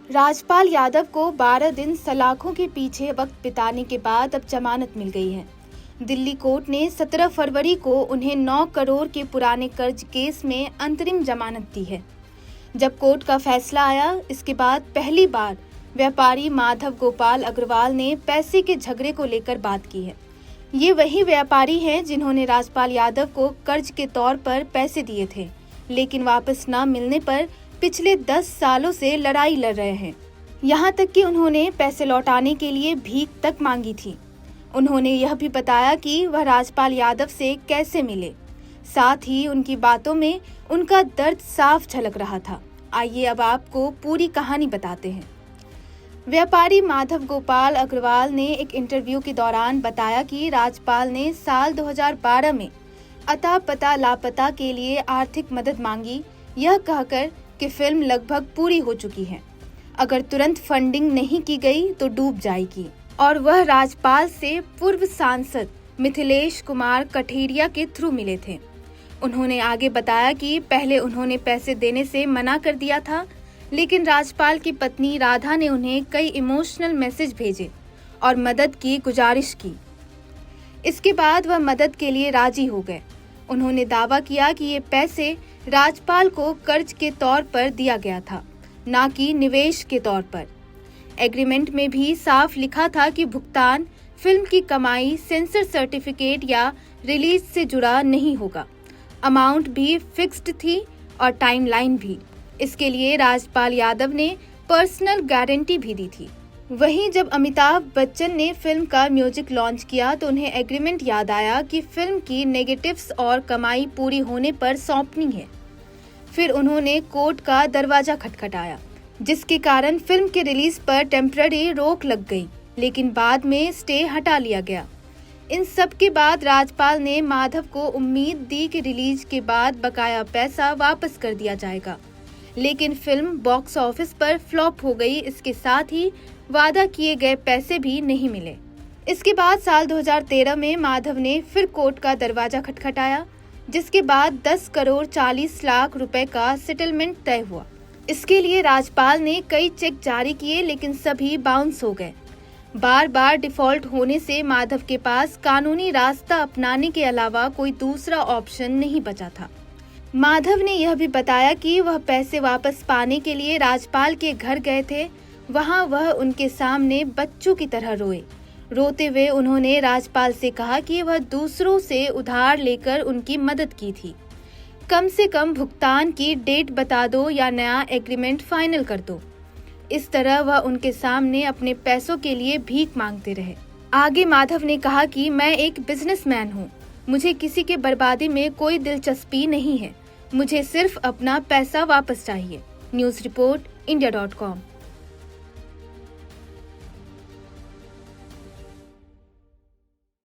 राजपाल यादव को 12 दिन सलाखों के पीछे वक्त बिताने के बाद अब जमानत मिल गई है। दिल्ली कोर्ट ने 17 फरवरी को उन्हें 9 करोड़ के पुराने कर्ज केस में अंतरिम जमानत दी है। जब कोर्ट का फैसला आया, इसके बाद पहली बार व्यापारी माधव गोपाल अग्रवाल ने पैसे के झगड़े को लेकर बात की है। ये वही व्यापारी हैं जिन्होंने राजपाल यादव को कर्ज के तौर पर पैसे दिए थे, लेकिन वापस न मिलने पर पिछले 10 सालों से लड़ाई लड़ रहे हैं। यहाँ तक कि उन्होंने पैसे लौटाने के लिए भीख तक मांगी थी। उन्होंने यह भी बताया कि वह राजपाल यादव से कैसे मिले, साथ ही उनकी बातों में उनका दर्द साफ झलक रहा था। आइए अब आपको पूरी कहानी बताते हैं। व्यापारी माधव गोपाल अग्रवाल ने एक इंटरव्यू के दौरान बताया कि राजपाल ने साल 2012 में अता पता लापता के लिए आर्थिक मदद मांगी, यह कहकर कि फिल्म लगभग पूरी हो चुकी है, अगर तुरंत फंडिंग नहीं की गई तो डूब जाएगी। और वह राजपाल से पूर्व सांसद मिथिलेश कुमार कठेरिया के थ्रू मिले थे। उन्होंने आगे बताया कि पहले उन्होंने पैसे देने से मना कर दिया था, लेकिन राजपाल की पत्नी राधा ने उन्हें कई इमोशनल मैसेज भेजे और मदद की गुजारिश की। इसके बाद वह मदद के लिए राजी हो गए। उन्होंने दावा किया कि ये पैसे राजपाल को कर्ज के तौर पर दिया गया था, न कि निवेश के तौर पर। एग्रीमेंट में भी साफ लिखा था कि भुगतान फिल्म की कमाई, सेंसर सर्टिफिकेट या रिलीज से जुड़ा नहीं होगा। अमाउंट भी फिक्स्ड थी और टाइमलाइन भी। इसके लिए राजपाल यादव ने पर्सनल गारंटी भी दी थी। वहीं जब अमिताभ बच्चन ने फिल्म का म्यूजिक लॉन्च किया तो उन्हें एग्रीमेंट याद आया कि फिल्म की नेगेटिव्स और कमाई पूरी होने पर सौंपनी है। फिर उन्होंने कोर्ट का दरवाजा खटखटाया, जिसके कारण फिल्म के रिलीज पर टेम्पररी रोक लग गई, लेकिन बाद में स्टे हटा लिया गया। इन सब के बाद राजपाल ने माधव को उम्मीद दी कि रिलीज के बाद बकाया पैसा वापस कर दिया जाएगा, लेकिन फिल्म बॉक्स ऑफिस पर फ्लॉप हो गई। इसके साथ ही वादा किए गए पैसे भी नहीं मिले। इसके बाद साल 2013 में माधव ने फिर कोर्ट का दरवाजा खटखटाया, जिसके बाद 10 करोड़ 40 लाख रुपए का सेटलमेंट तय हुआ। इसके लिए राजपाल ने कई चेक जारी किए, लेकिन सभी बाउंस हो गए। बार बार डिफॉल्ट होने से माधव के पास कानूनी रास्ता अपनाने के अलावा कोई दूसरा ऑप्शन नहीं बचा था। माधव ने यह भी बताया कि वह पैसे वापस पाने के लिए राजपाल के घर गए थे। वहां वह उनके सामने बच्चों की तरह रोए। रोते हुए उन्होंने राजपाल से कहा कि वह दूसरों से उधार लेकर उनकी मदद की थी। कम से कम भुगतान की डेट बता दो या नया एग्रीमेंट फाइनल कर दो। इस तरह वह उनके सामने अपने पैसों के लिए भीख मांगते रहे। आगे माधव ने कहा कि मैं एक बिजनेसमैन हूँ, मुझे किसी के बर्बादी में कोई दिलचस्पी नहीं है, मुझे सिर्फ अपना पैसा वापस चाहिए। News report, India.com।